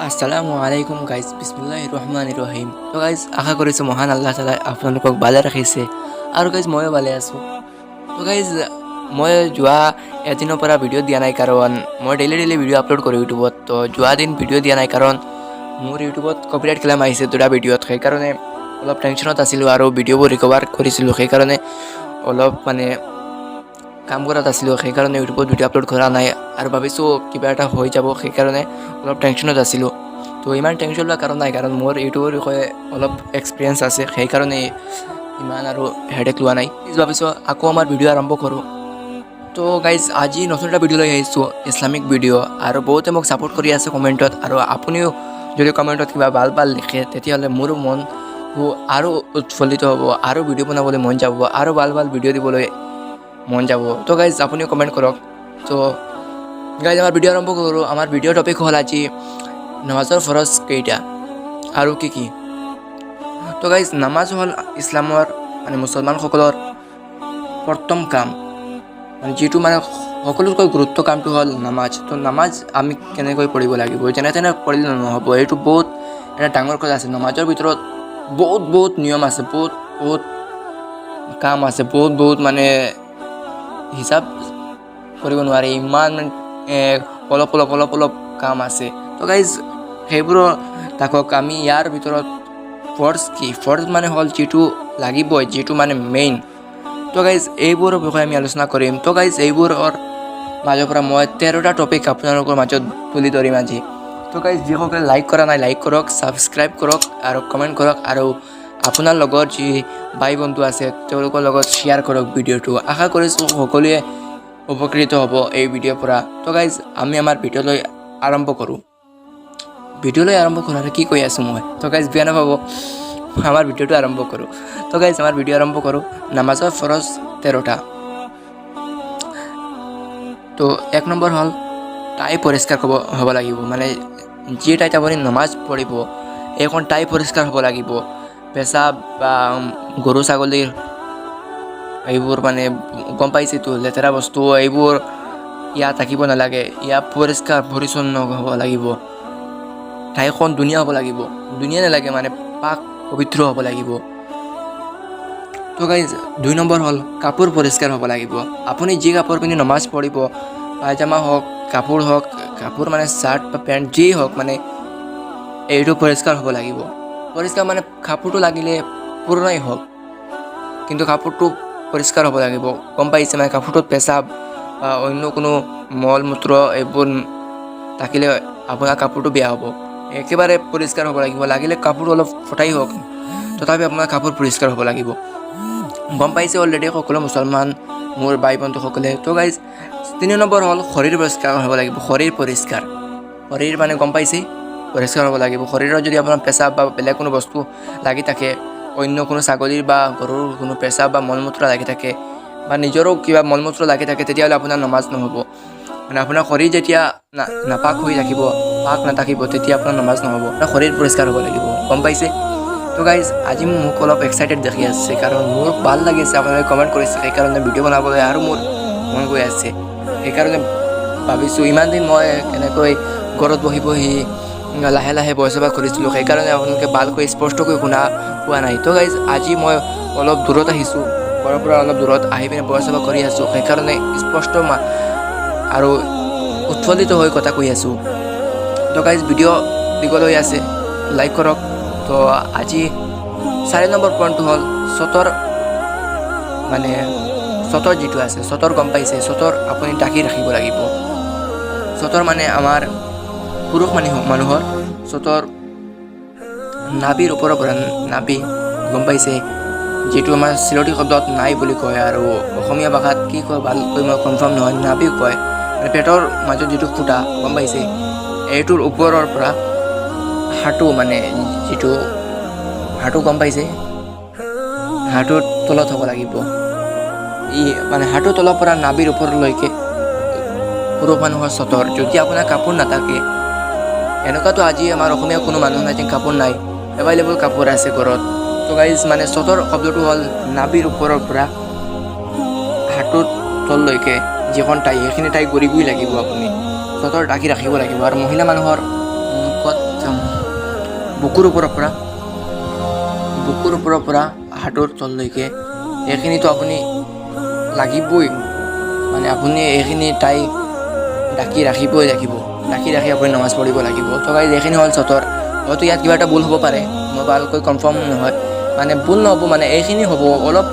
আসসালামু আলাইকুম গাইজ, বিসমিল্লাহিৰ ৰহমানিৰ ৰহিম। তো গাইজ, আশা কৰিছোঁ মহান আল্লাহ তাআলাই আপোনালোকক ভালে ৰাখিছে আৰু গাইজ ময়ো ভালে আছোঁ। তো গাইজ, মই যোৱা এদিনৰ পৰা ভিডিঅ' দিয়া নাই, কাৰণ মই ডেইলি ভিডিঅ' আপলোড কৰোঁ ইউটিউবত। তো যোৱা দিন ভিডিঅ' দিয়া নাই কাৰণ মোৰ ইউটিউবত কপিৰাইট ক্লেইম আহিছে দুটা ভিডিঅ'ত। সেইকাৰণে অলপ টেনশ্যনত আছিলোঁ আৰু ভিডিঅ'বোৰ ৰিকভাৰ কৰিছিলোঁ। সেইকাৰণে অলপ কাম কৰাত আছিলোঁ, সেইকাৰণে ইউটিউবত ভিডিঅ' আপলোড কৰা নাই আৰু ভাবিছোঁ কিবা এটা হৈ যাব, সেইকাৰণে অলপ টেনশ্যনত আছিলোঁ। তো ইমান টেনশ্যন লোৱাৰ কাৰণ নাই, কাৰণ মোৰ ইউটিউবৰ বিষয়ে অলপ এক্সপিৰিয়েঞ্চ আছে, সেইকাৰণে ইমান আৰু হেডেক লোৱা নাই। ভাবিছোঁ আকৌ আমাৰ ভিডিঅ' আৰম্ভ কৰোঁ। তো গাইজ, আজি নতুন এটা ভিডিঅ' লৈ আহিছোঁ, ইছলামিক ভিডিঅ'। আৰু বহুতে মোক ছাপোৰ্ট কৰি আছে কমেণ্টত, আৰু আপুনিও যদি কমেণ্টত কিবা ভাল লিখে তেতিয়াহ'লে মোৰো মন আৰু উৎফুল্লিত হ'ব, আৰু ভিডিঅ' বনাবলৈ মন যাব, আৰু ভাল ভিডিঅ' দিবলৈ মন যাব। তো গাইজ, আপুনিও কমেণ্ট কৰক। তো গাইজ, আমাৰ ভিডিঅ' আৰম্ভ কৰোঁ। আমাৰ ভিডিঅ'ৰ টপিক হ'ল আজি নামাজৰ ফৰজ কেইটা আৰু কি। তো গাইজ, নামাজ হ'ল ইছলামৰ মুছলমানসকলৰ প্ৰথম কাম, যিটো সকলোতকৈ গুৰুত্ব কামটো হ'ল নামাজ। তো নামাজ আমি কেনেকৈ পঢ়িব লাগিব, যেনে তেনে পঢ়িলে নহ'ব। এইটো বহুত এটা ডাঙৰ কথা আছে। নামাজৰ ভিতৰত বহুত নিয়ম আছে, বহুত কাম আছে, বহুত হিচাপ কৰিব নোৱাৰি, ইমান অলপ কাম আছে। তো গাইজ, সেইবোৰৰ থাকক। আমি ইয়াৰ ভিতৰত ফৰ্জ কি, ফৰ্জ হ'ল যিটো লাগিবই, যিটো মেইন। তো গাইজ, এইবোৰৰ বিষয়ে আমি আলোচনা কৰিম। তো গাইজ, এইবোৰৰ মাজৰ পৰা মই 13টা টপিক আপোনালোকৰ মাজত তুলি ধৰিম আজি। তো গাইজ, যিসকলে লাইক কৰা নাই লাইক কৰক, ছাবস্ক্ৰাইব কৰক আৰু কমেণ্ট কৰক, আৰু আপোনাৰ লগত যি ভাই বন্ধু আছে তেওঁলোকৰ লগত শ্বেয়াৰ কৰক ভিডিঅ'টো। আশা কৰিছোঁ সকলোৱে উপকৃত হ'ব এই ভিডিঅ'ৰ পৰা। তো গাইজ, আমি আমাৰ ভিডিঅ'লৈ আৰম্ভ কৰোঁ। ভিডিঅ'লৈ আৰম্ভ কৰোঁ কি কৈ আছোঁ মই। তো গাইজ, বেয়া নাপাব, আমাৰ ভিডিঅ'টো আৰম্ভ কৰোঁ। তো গাইজ, আমাৰ ভিডিঅ' আৰম্ভ কৰোঁ। নামাজৰ ফৰজ 13টা। তো 1 নম্বৰ হ'ল টাই পৰিষ্কাৰ হ'ব লাগিব। যি ঠাইত আপুনি নামাজ পঢ়িব এইখন টাই পৰিষ্কাৰ হ'ব লাগিব। পেচাব বা গৰু ছাগলীৰ এইবোৰ গম পাইছেতো, লেতেৰা বস্তু এইবোৰ ইয়াত থাকিব নালাগে। ইয়াত পৰিষ্কাৰ পৰিচ্ছন্ন হ'ব লাগিব। ঠাইখন ধুনীয়া হ'ব লাগিব, ধুনীয়া নালাগে পাক পবিত্ৰ হ'ব লাগিব। তো গাইজ, 2 নম্বৰ হ'ল কাপোৰ পৰিষ্কাৰ হ'ব লাগিব। আপুনি যি কাপোৰ পিন্ধি নমাজ পঢ়িব, পায়জামা হওক, কাপোৰ হওক, কাপোৰ চাৰ্ট বা পেণ্ট যি হওক, এইটো পৰিষ্কাৰ হ'ব লাগিব। পৰিষ্কাৰ কাপোৰটো লাগিলে পুৰণাই হওক, কিন্তু কাপোৰটো পৰিষ্কাৰ হ'ব লাগিব। গম পাইছে, কাপোৰটোত পেচাব বা অন্য কোনো মল মূত্ৰ এইবোৰ থাকিলে আপোনাৰ কাপোৰটো বেয়া হ'ব। একেবাৰে পৰিষ্কাৰ হ'ব লাগিব। লাগিলে কাপোৰ অলপ ফটাই হওক, তথাপি আপোনাৰ কাপোৰ পৰিষ্কাৰ হ'ব লাগিব। গম পাইছে অলৰেডি সকলো মুছলমান মোৰ ভাই বন্ধুসকলে। তো গাইজ, 3 নম্বৰ হ'ল শৰীৰ পৰিষ্কাৰ হ'ব লাগিব। শৰীৰ গম পাইছে, পৰিষ্কাৰ হ'ব লাগিব। শৰীৰত যদি আপোনাৰ পেচাব বা বেলেগ কোনো বস্তু লাগি থাকে, অন্য কোনো ছাগলীৰ বা গৰুৰ কোনো পেচাব বা মলমূত্ৰ লাগি থাকে, বা নিজৰো কিবা মলমূত্ৰ লাগি থাকে, তেতিয়াহ'লে আপোনাৰ নমাজ নহ'ব। আপোনাৰ শৰীৰ যেতিয়া নাপাক হৈ থাকিব, পাক নাথাকিব, তেতিয়া আপোনাৰ নমাজ নহ'ব। শৰীৰ পৰিষ্কাৰ হ'ব লাগিব। গম পাইছে? তো গাইজ, আজি মোক অলপ এক্সাইটেড দেখি আছে, কাৰণ মোৰ ভাল লাগিছে, আপোনালোকে কমেণ্ট কৰিছে, সেইকাৰণে ভিডিঅ' বনাবলৈ আৰু মোৰ মন গৈ আছে। সেইকাৰণে ভাবিছোঁ ইমান দিন মই কেনেকৈ ঘৰত বহি লাহে বয়স কৰিছিলোঁ, সেইকাৰণে আপোনালোকে ভালকৈ স্পষ্টকৈ শুনা পোৱা নাই। তো গাইজ, আজি মই অলপ দূৰত আহিছোঁ, ঘৰৰ পৰা অলপ দূৰত আহি পিনে বয়স কৰি আছোঁ, সেইকাৰণে স্পষ্ট আৰু উৎফুল্লিত হৈ কথা কৈ আছোঁ। তো গাইজ, ভিডিঅ' দীঘল আছে, লাইক কৰক। তো আজি 4 নম্বৰ পইণ্টটো হ'ল চতৰ চতৰ যিটো আছে, চতৰ গম পাইছে, চতৰ আপুনি ঢাকি ৰাখিব লাগিব। চতৰ আমাৰ পুৰুষ মানুহৰ চতৰ নাভিৰ ওপৰৰ পৰা, নাভি গম পাইছে, যিটো আমাৰ চিলটি শব্দত নাই বুলি কয়, আৰু অসমীয়া ভাষাত কি কয় ভালকৈ মই কনফাৰ্ম নহয়, নাভি কয়। পেটৰ মাজত যিটো ফুটা গম পাইছে, এইটোৰ ওপৰৰ পৰা হাঁটু, যিটো হাঁটু গম পাইছে, হাঁটুৰ তলত হ'ব লাগিব। হাঁটুৰ তলৰ পৰা নাভিৰ ওপৰলৈকে পুৰুষ মানুহৰ চতৰ। যদি আপোনাৰ কাপোৰ নাথাকে, এনেকুৱাতো আজি আমাৰ অসমীয়া কোনো মানুহ নাই যে কাপোৰ নাই, এভেইলেবল কাপোৰ আছে ঘৰত। তো গাইজ, চতৰ শব্দটো হ'ল নাভিৰ ওপৰৰ পৰা হাঁটুৰ তললৈকে যিখন ঠাই, সেইখিনি ঠাই কৰিবই লাগিব। আপুনি চতৰ ঢাকি ৰাখিব লাগিব। আৰু মহিলা মানুহৰ মুখত বুকুৰ ওপৰৰ পৰা হাতৰ তললৈকে এইখিনিতো আপুনি লাগিবই, মানে আপুনি এইখিনি টাই ঢাকি ৰাখিবই লাগিব, ঢাকি আপুনি নমাজ পঢ়িব লাগিব। তো গাইজ এইখিনি হ'ল চতৰ। হয়তো ইয়াত কিবা এটা ভুল হ'ব পাৰে, মই ভালকৈ কনফাৰ্ম নহয়, মানে ভুল নহ'ব, মানে এইখিনি হ'ব, অলপ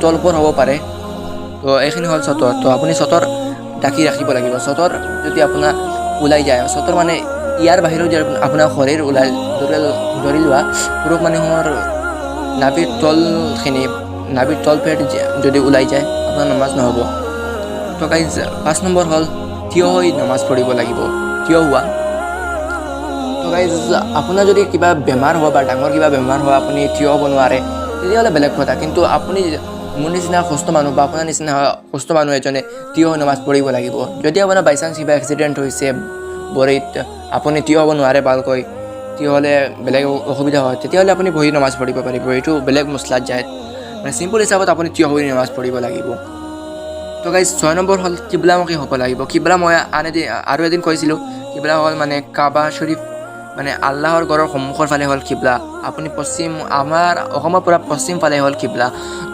তল ওপৰ হ'ব পাৰে। তো এইখিনি হ'ল চতৰ। তো আপুনি চতৰ ঢাকি ৰাখিব লাগিব। চতৰ যদি আপোনাৰ ওলাই যায়, চতৰ মানে ইয়াৰ বাহিৰেও যে আপোনাৰ শৰীৰ ওলাই ধৰি লোৱা পুৰুষ মানুহৰ নাভিৰ তল পেট যদি ওলাই যায় আপোনাৰ নমাজ নহ'ব। তো গাইজ 5 নম্বৰ হ'ল থিয় হৈ নমাজ পঢ়িব লাগিব, থিয় হোৱা। তো গাইজ আপোনাৰ যদি কিবা বেমাৰ হয় বা ডাঙৰ কিবা বেমাৰ হয়, আপুনি থিয় হ'ব নোৱাৰে, তেতিয়াহ'লে বেলেগ কথা। কিন্তু আপুনি মোৰ নিচিনা সুস্থ মানুহ বা আপোনাৰ নিচিনা সুস্থ মানুহ এজনে থিয় হৈ নমাজ পঢ়িব লাগিব। যদি আপোনাৰ বাইচান্স কিবা এক্সিডেণ্ট হৈছে ভৰিত, আপুনি থিয় হ'ব নোৱাৰে ভালকৈ, থিয় হ'লে বেলেগ অসুবিধা হয়, তেতিয়াহ'লে আপুনি বহি নমাজ পঢ়িব পাৰিব। এইটো বেলেগ মছলাত যায়, মানে চিম্পুল হিচাপত আপুনি থিয় হৈ নমাজ পঢ়িব লাগিব। তো গাইজ 6 নম্বৰ হ'ল কিবলামুখী হ'ব লাগিব। কিবলা মই আৰু এদিন কৈছিলোঁ, কিবলা হ'ল মানে কাবা শ্বৰীফ, মানে আল্লাহৰ ঘৰৰ সন্মুখৰ ফালে হ'ল কিবলা। আপুনি আমাৰ অসমৰ পৰা পশ্চিম ফালে হ'ল কিবলা।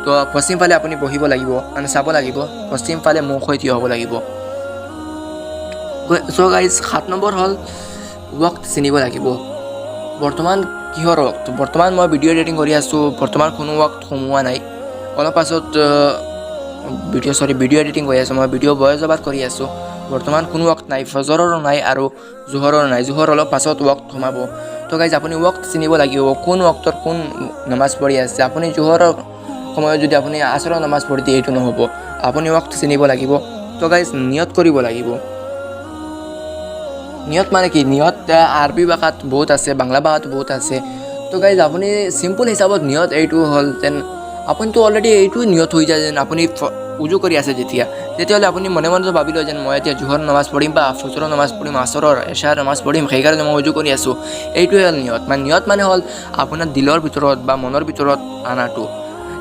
তো পশ্চিম ফালে আপুনি বহিব লাগিব, মানে চাব লাগিব, পশ্চিম ফালে মুখ হৈ থিয় হ'ব লাগিব। চ' গাইজ 7 নম্বৰ হ'ল ৱক্ত চিনিব লাগিব। বৰ্তমান কিহৰ ৱক্ত? বৰ্তমান মই ভিডিঅ' এডিটিং কৰি আছোঁ, বৰ্তমান কোনো ৱক্ত সোমোৱা নাই। অলপ পাছত ভিডিঅ' এডিটিং কৰি আছোঁ, মই ভিডিঅ' ভইচ অভাৰ কৰি আছোঁ। বৰ্তমান কোনো ৱক্ত নাই, ফজৰৰো নাই আৰু জোহৰৰো নাই। জোহৰ অলপ পাছত ৱক্ত সোমাব। তো গাইজ আপুনি ৱক্ত চিনিব লাগিব, কোন ৱক্তত কোন নমাজ পঢ়ি আছে। আপুনি জোহৰৰ সময়ত যদি আপুনি আছৰৰ নমাজ পঢ়ি দিয়ে, এইটো নহ'ব, আপুনি ৱক্ত চিনিব লাগিব। তো গাইজ নিয়ত কৰিব লাগিব। নিয়ত মানে কি? নিয়ত আৰবী ভাষাত বহুত আছে, বাংলা ভাষাত বহুত আছে। তো গাইজ আপুনি চিম্পুল হিচাপত নিয়ত এইটো হ'ল যেন আপুনিতো অলৰেডি এইটো নিয়ত হৈ যায় যেন আপুনি উজু কৰি আছে তেতিয়াহ'লে আপুনি মনে মনে ভাবি লয় যেন মই এতিয়া জোহৰ নমাজ পঢ়িম বা ফজৰৰ নমাজ পঢ়িম, আছৰৰ এশাৰ নমাজ পঢ়িম, সেইকাৰণে মই উজু কৰি আছোঁ। এইটোৱে হ'ল নিয়ত। মানে নিয়ত মানে হ'ল আপোনাৰ দিলৰ ভিতৰত বা মনৰ ভিতৰত আনাটো,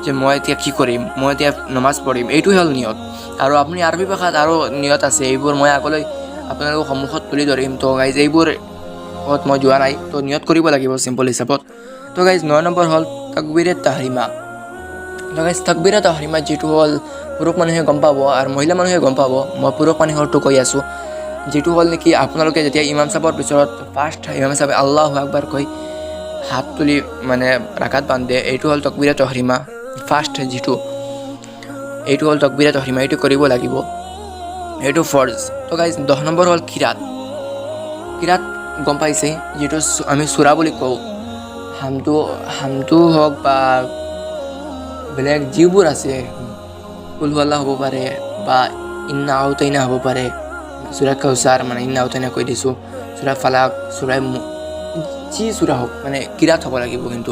যে মই এতিয়া কি কৰিম, মই এতিয়া নমাজ পঢ়িম, এইটোৱে হ'ল নিয়ত। আৰু আপুনি আৰবী ভাষাত আৰু নিয়ত আছে, এইবোৰ মই আগলৈ আপোনালোকৰ সন্মুখত তুলি ধৰিম। তো গাইজ এইবোৰ মই যোৱা নাই, তো নিয়ত কৰিব লাগিব চিম্পল হিচাপত। তো গাইজ 9 নম্বৰ হ'ল তাকবীৰে তাহৰিমা। তো গাইজ তাকবীৰে তাহৰিমা যিটো হ'ল পুৰুষ মানুহে গম পাব আৰু মহিলা মানুহে গম পাব, মই পুৰুষ মানুহৰটো কৈ আছোঁ, যিটো হ'ল নেকি আপোনালোকে যেতিয়া ইমাম চাহৰ পিছত ফাৰ্ষ্ট ইমাম চাহে আল্লাহু আকবাৰ কৈ হাত তুলি মানে ৰাকাত বান্ধে, এইটো হ'ল তাকবীৰে তাহৰিমা। ফাৰ্ষ্ট এইটো হ'ল তাকবীৰে তাহৰিমা, এইটো কৰিব লাগিব, এইটো ফৰ্জ। তো গাইজ 10 নম্বৰ হ'ল কিৰাত গম পাইছে, যিটো আমি চূৰা বুলি কওঁ। হামটো হওক বা বেলেগ যিবোৰ আছে, কুল হু আল্লাহ হ'ব পাৰে বা ইন্না আউতাইনা হ'ব পাৰে, চূৰা কাউচাৰ মানে ইন্না আউতাইনা কৈ দিছোঁ, চূৰা ফালাক, যি চূৰা হওক, মানে কিৰাত হ'ব লাগিব। কিন্তু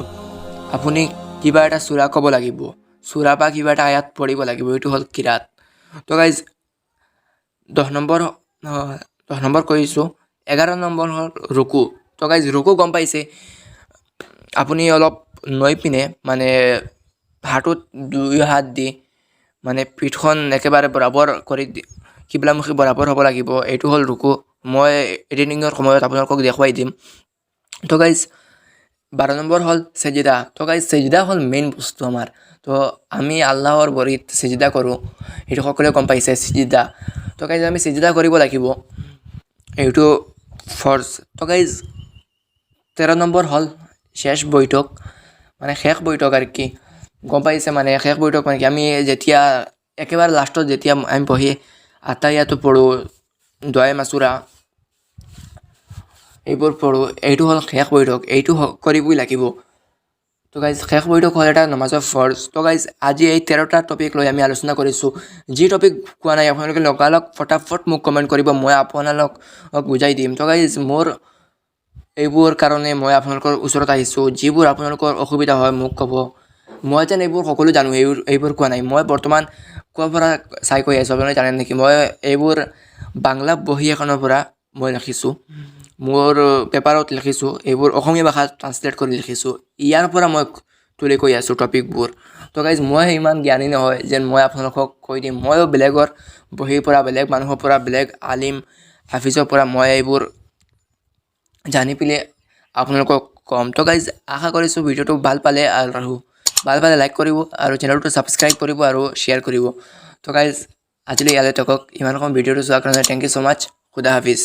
আপুনি কিবা এটা চূৰা ক'ব লাগিব, চূৰা বা কিবা এটা আয়াত পঢ়িব লাগিব, এইটো হ'ল কিৰাত। তো গাইজ 10 নম্বৰ কৈছোঁ। 11 নম্বৰ হ'ল ৰুকু। তো গাইজ ৰুকু গম পাইছে, আপুনি অলপ নৈ পিনে মানে হাতত 2 হাত দি মানে পিঠখন একেবাৰে বৰাবৰ কৰি কিবলামুখী বৰাবৰ হ'ব লাগিব, এইটো হ'ল ৰুকু। মই এডিটিঙৰ সময়ত আপোনালোকক দেখুৱাই দিম। তো গাইজ 12 নম্বৰ হ'ল চেজিদা। তো গাইজ চেজিদা হ'ল মেইন বস্তু আমাৰ। তো আমি আল্লাহৰ ভৰিত চেজিদা কৰোঁ, সেইটো সকলোৱে গম পাইছে চেজিদা। তো গাইজ আমি চেজিদা কৰিব লাগিব, এইটো ফৰ্জ। তো গাইজ 13 নম্বৰ হ'ল শেষ বৈঠক, মানে শেষ বৈঠক আৰু কি গম পাইছে, মানে শেষ বৈঠক মানে কি আমি যেতিয়া একেবাৰে লাষ্টত যেতিয়া আমি বহি আতাহিয়াতো পঢ়োঁ, দুৱায়ে মাচুৰা এইবোৰ পঢ়োঁ, এইটো হ'ল শেষ বৈঠক, এইটো কৰিবই লাগিব। তো গাইজ শেষ বৈঠক হ'ল এটা নমাজৰ ফৰ্জ। তো গাইজ আজি এই 13টা টপিক লৈ আমি আলোচনা কৰিছোঁ। যি টপিক কোৱা নাই আপোনালোকে লগালগ ফটাফট মোক কমেণ্ট কৰিব, মই আপোনালোকক বুজাই দিম। তো গাইজ মোৰ এইবোৰ কাৰণে মই আপোনালোকৰ ওচৰত আহিছোঁ, যিবোৰ আপোনালোকৰ অসুবিধা হয় মোক ক'ব। মই যেন এইবোৰ সকলো জানো, এইবোৰ কোৱা নাই, মই বৰ্তমান কোৱাৰ পৰা চাই কৈ আছোঁ। আপোনালোকে জানে নেকি, মই এইবোৰ বাংলা বহী এখনৰ পৰা মই লিখিছোঁ, মোৰ পেপাৰত লিখিছোঁ, এইবোৰ অসমীয়া ভাষাত ট্ৰান্সলেট কৰি লিখিছোঁ, ইয়াৰ পৰা মই তুলি কৈ আছোঁ টপিকবোৰ। তো গাইজ মই ইমান জ্ঞানী নহয় যেন মই আপোনালোকক কৈ দিম। ময়ো বেলেগৰ বহীৰ পৰা, বেলেগ মানুহৰ পৰা, বেলেগ আলিম হাফিজৰ পৰা মই এইবোৰ জানি পেলাই আপোনালোকক কম। তো গাইজ আশা কৰিছোঁ ভিডিঅ'টো ভাল পালে আৰু ভাল পালে লাইক কৰিব আৰু চেনেলটো ছাবস্ক্ৰাইব কৰিব আৰু শ্বেয়াৰ কৰিব। তো গাইজ আজিলৈ ইয়ালৈ থাকক। ইমান সময় ভিডিঅ'টো চোৱাৰ কাৰণে থেংক ইউ ছ' মাছ। খুদা হাফিজ।